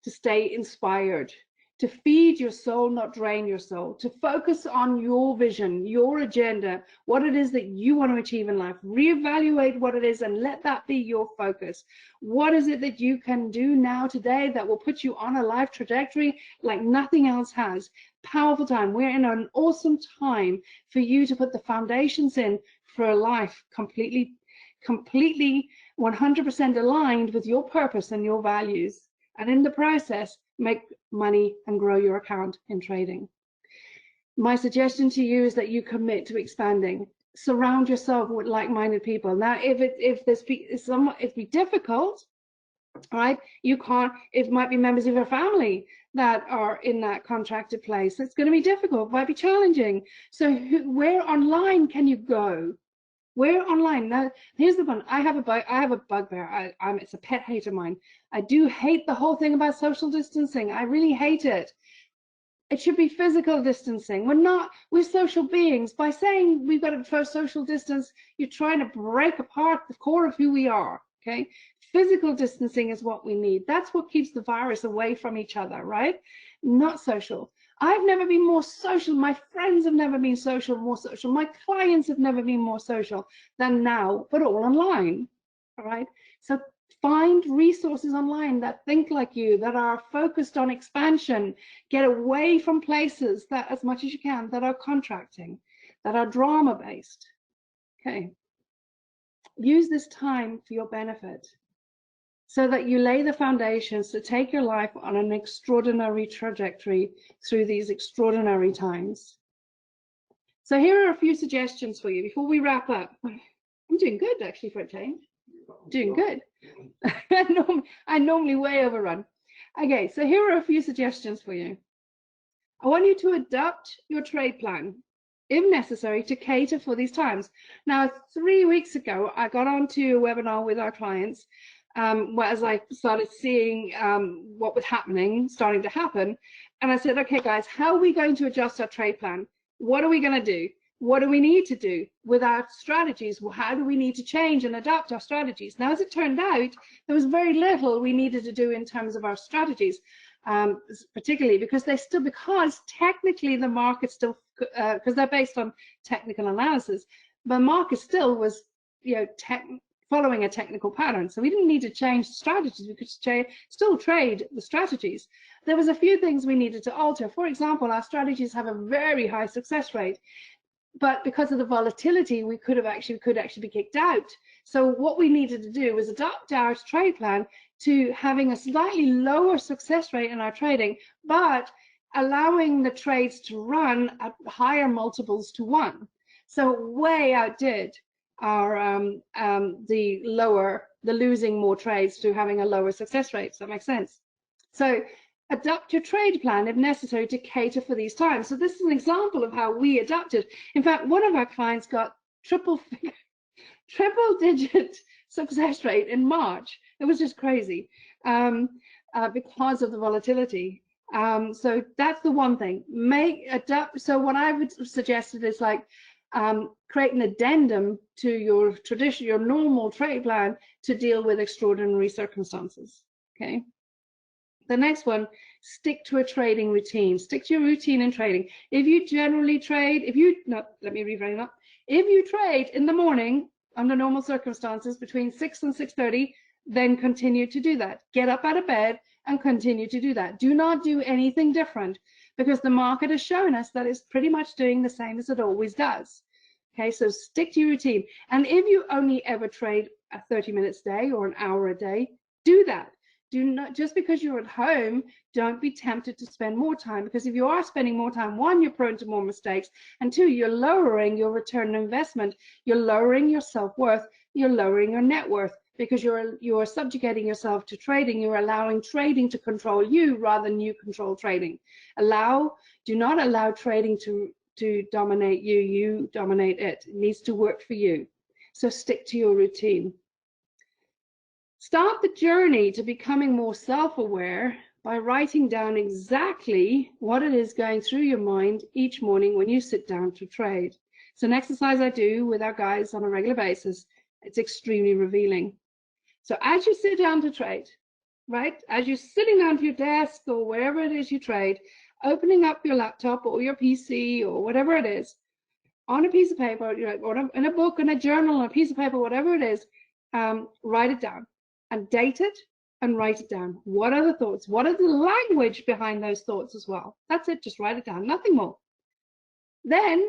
to stay inspired, to feed your soul, not drain your soul, to focus on your vision, your agenda, what it is that you want to achieve in life. Reevaluate what it is and let that be your focus. What is it that you can do now today that will put you on a life trajectory like nothing else has? Powerful time. We're in an awesome time for you to put the foundations in for a life completely 100% aligned with your purpose and your values. And in the process, make money and grow your account in trading. My suggestion to you is that you commit to expanding. Surround yourself with like-minded people. Now, if be difficult, right? You can't. It might be members of your family that are in that contracted place. It's going to be difficult. It might be challenging. So, where online can you go? Where online? Now, here's the one. I have a bugbear. It's a pet hate of mine. I do hate the whole thing about social distancing. I really hate it. It should be physical distancing. We're social beings. By saying we've got to social distance, you're trying to break apart the core of who we are, okay? Physical distancing is what we need. That's what keeps the virus away from each other, right? Not social. I've never been more social. My friends have never been more social. My clients have never been more social than now, but all online, all right? So find resources online that think like you, that are focused on expansion. Get away from places that, as much as you can, that are contracting, that are drama-based, okay? Use this time for your benefit, so that you lay the foundations to take your life on an extraordinary trajectory through these extraordinary times. So here are a few suggestions for you before we wrap up. I'm doing good, actually, for a change. Doing good. I normally way overrun. Okay, so here are a few suggestions for you. I want you to adapt your trade plan, if necessary, to cater for these times. Now, 3 weeks ago, I got onto a webinar with our clients, as I started seeing what was starting to happen. And I said, okay, guys, how are we going to adjust our trade plan? What are we going to do? What do we need to do with our strategies? How do we need to change and adapt our strategies? Now, as it turned out, there was very little we needed to do in terms of our strategies, particularly because technically the market still, because they're based on technical analysis, the market still was, following a technical pattern. So we didn't need to change strategies. We could still trade the strategies. There was a few things we needed to alter. For example, our strategies have a very high success rate, but because of the volatility, we could actually be kicked out. So what we needed to do was adapt our trade plan to having a slightly lower success rate in our trading, but allowing the trades to run at higher multiples to 1. So way outdid our the losing more trades to having a lower success rate. Does that make sense? So adapt your trade plan if necessary to cater for these times. So this is an example of how we adapted. In fact, one of our clients got triple digit success rate in March. It was just crazy because of the volatility. So that's the one thing. Adapt. So what I would suggest is like create an addendum to your normal trade plan to deal with extraordinary circumstances. Okay. The next one, stick to a trading routine. Stick to your routine in trading. If you generally trade, if you trade in the morning under normal circumstances between 6 and 6:30, then continue to do that. Get up out of bed and continue to do that. Do not do anything different, because the market has shown us that it's pretty much doing the same as it always does. Okay, so stick to your routine. And if you only ever trade a 30 minutes a day or an hour a day, do that. Do not, just because you're at home, don't be tempted to spend more time, because if you are spending more time, one, you're prone to more mistakes, and two, you're lowering your return on investment, you're lowering your self-worth, you're lowering your net worth, because you're subjugating yourself to trading. You're allowing trading to control you rather than you control trading. Do not allow trading to dominate you. You dominate it. It needs to work for you. So stick to your routine. Start the journey to becoming more self-aware by writing down exactly what it is going through your mind each morning when you sit down to trade. It's an exercise I do with our guys on a regular basis. It's extremely revealing. So as you sit down to trade, right, as you're sitting down to your desk or wherever it is you trade, opening up your laptop or your PC or whatever it is, on a piece of paper, or in a book, in a journal, on a piece of paper, whatever it is, write it down and date it and write it down. What are the thoughts? What is the language behind those thoughts as well? That's it, just write it down, nothing more. Then,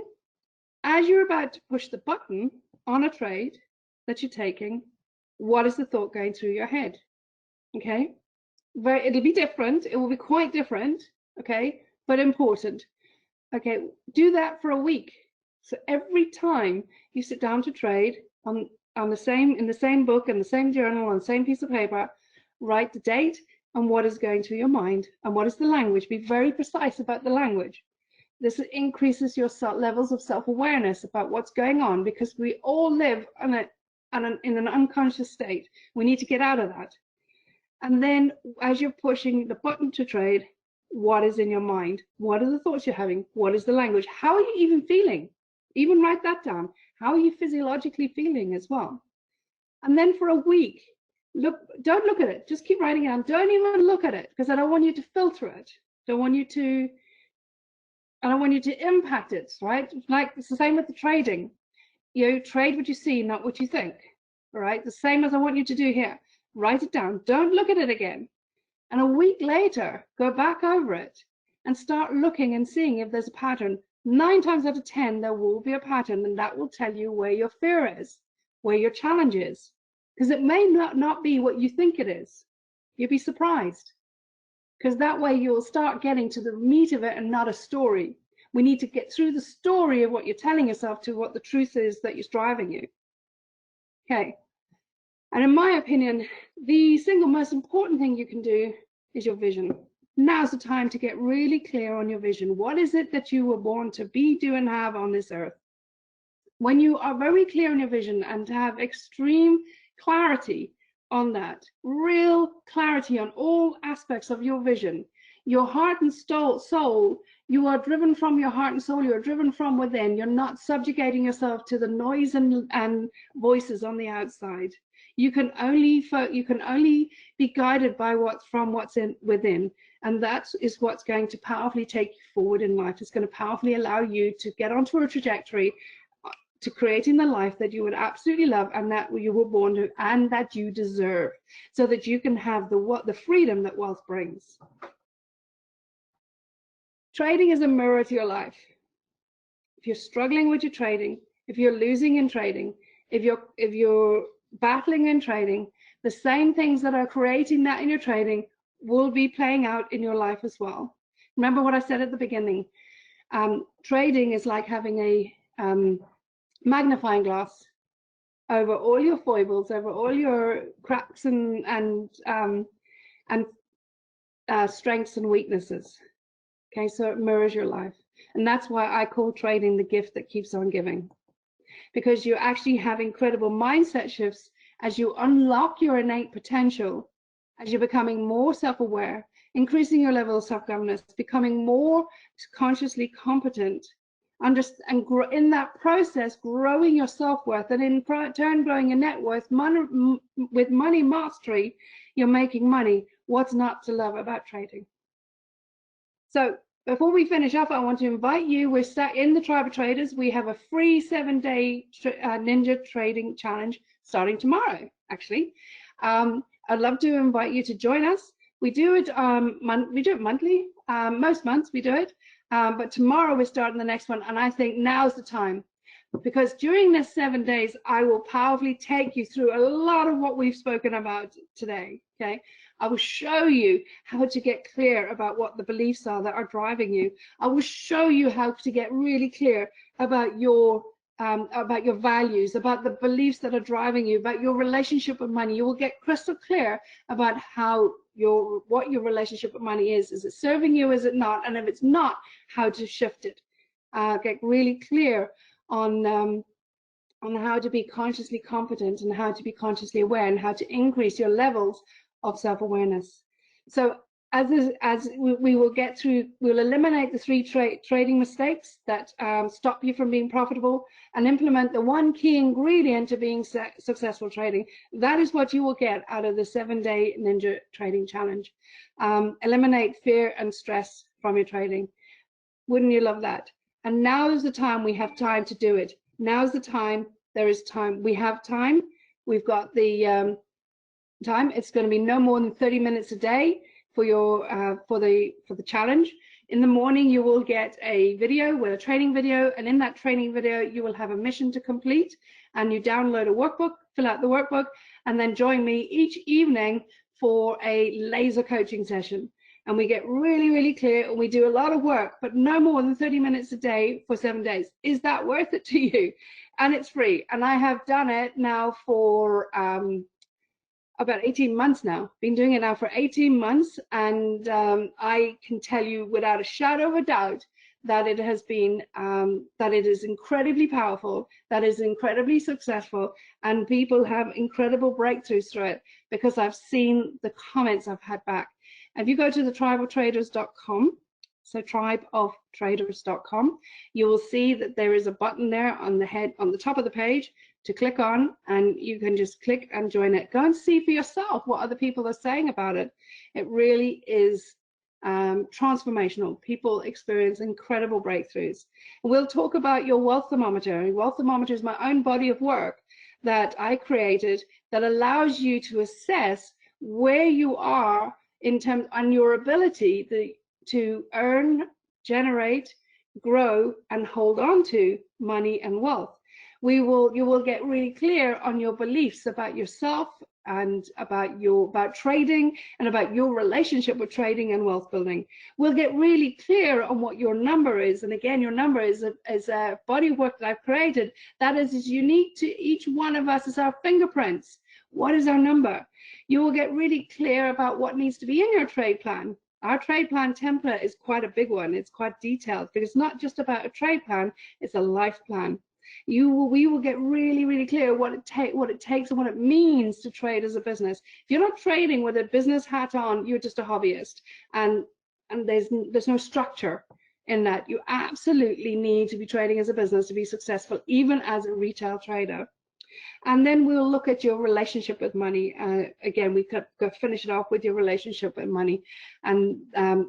as you're about to push the button on a trade that you're taking, what is the thought going through your head? Okay, it'll be different, it will be quite different, okay, but important. Okay, do that for a week. So every time you sit down to trade in the same book, in the same journal, on the same piece of paper, write the date and what is going through your mind and what is the language. Be very precise about the language. This increases your levels of self-awareness about what's going on, because we all live in an unconscious state. We need to get out of that. And then as you're pushing the button to trade, what is in your mind? What are the thoughts you're having? What is the language? How are you even feeling? Even write that down. How are you physiologically feeling as well? And then for a week, don't look at it. Just keep writing it down. Don't even look at it, because I don't want you to filter it. I don't want you to impact it, right? Like it's the same with the trading. You trade what you see, not what you think. All right, the same as I want you to do here. Write it down. Don't look at it again. And a week later, go back over it and start looking and seeing if there's a pattern. 9 times out of 10, there will be a pattern, and that will tell you where your fear is, where your challenge is, because it may not be what you think it is. You'll be surprised, because that way you'll start getting to the meat of it and not a story. We need to get through the story of what you're telling yourself to what the truth is that is driving you. Okay. And in my opinion, the single most important thing you can do is your vision. Now's the time to get really clear on your vision. What is it that you were born to be, do, and have on this earth? When you are very clear on your vision and have extreme clarity on that, real clarity on all aspects of your vision, your heart and soul, you are driven from your heart and soul, you are driven from within. You're not subjugating yourself to the noise and voices on the outside. You can only be guided by what's within, and that is what's going to powerfully take you forward in life. It's going to powerfully allow you to get onto a trajectory to creating the life that you would absolutely love, and that you were born to, and that you deserve, so that you can have the freedom that wealth brings. Trading is a mirror to your life. If you're struggling with your trading, if you're losing in trading, if you're battling in trading, the same things that are creating that in your trading will be playing out in your life as well. Remember what I said at the beginning. Trading is like having a magnifying glass over all your foibles, over all your cracks and strengths and weaknesses. Okay, so it mirrors your life. And that's why I call trading the gift that keeps on giving. Because you actually have incredible mindset shifts as you unlock your innate potential, as you're becoming more self-aware, increasing your level of self-governance, becoming more consciously competent, and in that process, growing your self-worth, and in turn, growing your net worth. With money mastery, you're making money. What's not to love about trading? So before we finish up, I want to invite you. We're in the Tribe of Traders. We have a free 7-day Ninja Trading Challenge starting tomorrow, actually. I'd love to invite you to join us. We do it monthly. Most months we do it. But tomorrow we're starting the next one, and I think now's the time. Because during this 7 days, I will powerfully take you through a lot of what we've spoken about today, okay? I will show you how to get clear about what the beliefs are that are driving you. I will show you how to get really clear about your values, about the beliefs that are driving you, about your relationship with money. You will get crystal clear about what your relationship with money is. Is it serving you? Is it not? And if it's not, how to shift it. Get really clear on how to be consciously competent and how to be consciously aware and how to increase your levels of self-awareness. So as we will get through, we'll eliminate the 3 trading mistakes that stop you from being profitable and implement the 1 key ingredient to being successful trading. That is what you will get out of the 7-day Ninja Trading Challenge. Eliminate fear and stress from your trading. Wouldn't you love that? And now is the time. We have time to do it. Now's the time. There is time. We have time. We've got the time. It's going to be no more than 30 minutes a day for your for the challenge. In the morning, you will get a video with a training video, and in that training video, you will have a mission to complete, and you download a workbook, fill out the workbook, and then join me each evening for a laser coaching session. And we get really, really clear, and we do a lot of work, but no more than 30 minutes a day for 7 days. Is that worth it to you? And it's free. And I have done it now for about 18 months now. Been doing it now for 18 months, and I can tell you without a shadow of a doubt that it has been, that it is incredibly powerful, that is incredibly successful, and people have incredible breakthroughs through it because I've seen the comments I've had back. If you go to the tribeoftraders.com, so tribeoftraders.com, you will see that there is a button there on the top of the page to click on, and you can just click and join it. Go and see for yourself what other people are saying about it. It really is transformational. People experience incredible breakthroughs. We'll talk about your wealth thermometer. Wealth thermometer is my own body of work that I created that allows you to assess where you are in terms on your ability to earn, generate, grow, and hold on to money and wealth. You will get really clear on your beliefs about yourself and about trading and about your relationship with trading and wealth building. We'll get really clear on what your number is. And again, your number is a body of work that I've created that is as unique to each one of us as our fingerprints. What is our number? You will get really clear about what needs to be in your trade plan. Our trade plan template is quite a big one. It's quite detailed, but it's not just about a trade plan, it's a life plan. We will get really, really clear what it takes and what it means to trade as a business. If you're not trading with a business hat on, you're just a hobbyist, and there's no structure in that. You absolutely need to be trading as a business to be successful, even as a retail trader. And then we'll look at your relationship with money. Again, we could finish it off with your relationship with money, and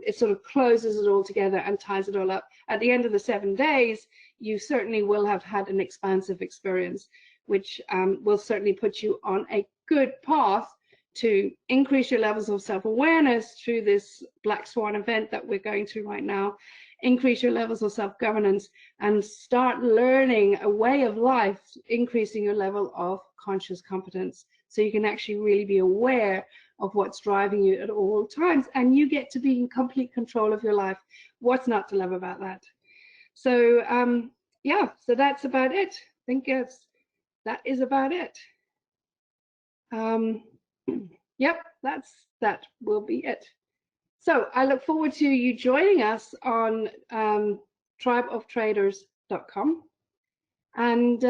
it sort of closes it all together and ties it all up. At the end of the 7 days, you certainly will have had an expansive experience, which will certainly put you on a good path to increase your levels of self-awareness through this Black Swan event that we're going through right now, increase your levels of self-governance, and start learning a way of life, increasing your level of conscious competence, so you can actually really be aware of what's driving you at all times, and you get to be in complete control of your life. What's not to love about that? So yeah, so that's about it. I think that is about it. Yep, that will be it. So I look forward to you joining us on tribeoftraders.com and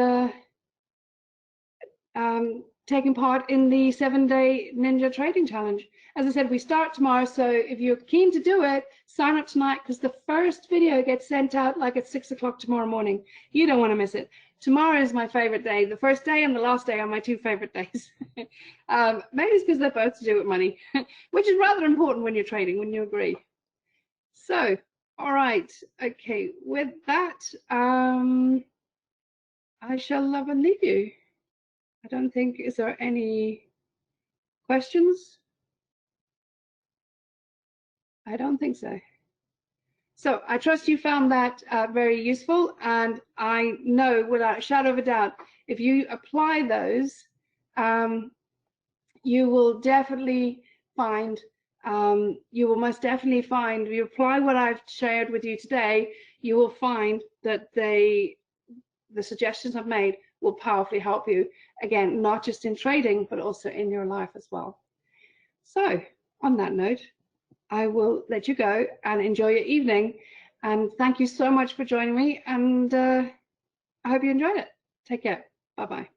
taking part in the 7-day Ninja Trading Challenge. As I said, we start tomorrow, so if you're keen to do it, sign up tonight, because the first video gets sent out like at 6 o'clock tomorrow morning. You don't want to miss it. Tomorrow is my favorite day. The first day and the last day are my two favorite days. Maybe it's because they're both to do with money, which is rather important when you're trading, wouldn't you agree? So, all right, okay, with that, I shall love and leave you. I don't think, is there any questions? I don't think so. So I trust you found that very useful, and I know without a shadow of a doubt, if you apply those, you will definitely find, you will most definitely find, if you apply what I've shared with you today, you will find that the suggestions I've made will powerfully help you, again, not just in trading, but also in your life as well. So on that note, I will let you go and enjoy your evening. And thank you so much for joining me. And I hope you enjoyed it. Take care. Bye-bye.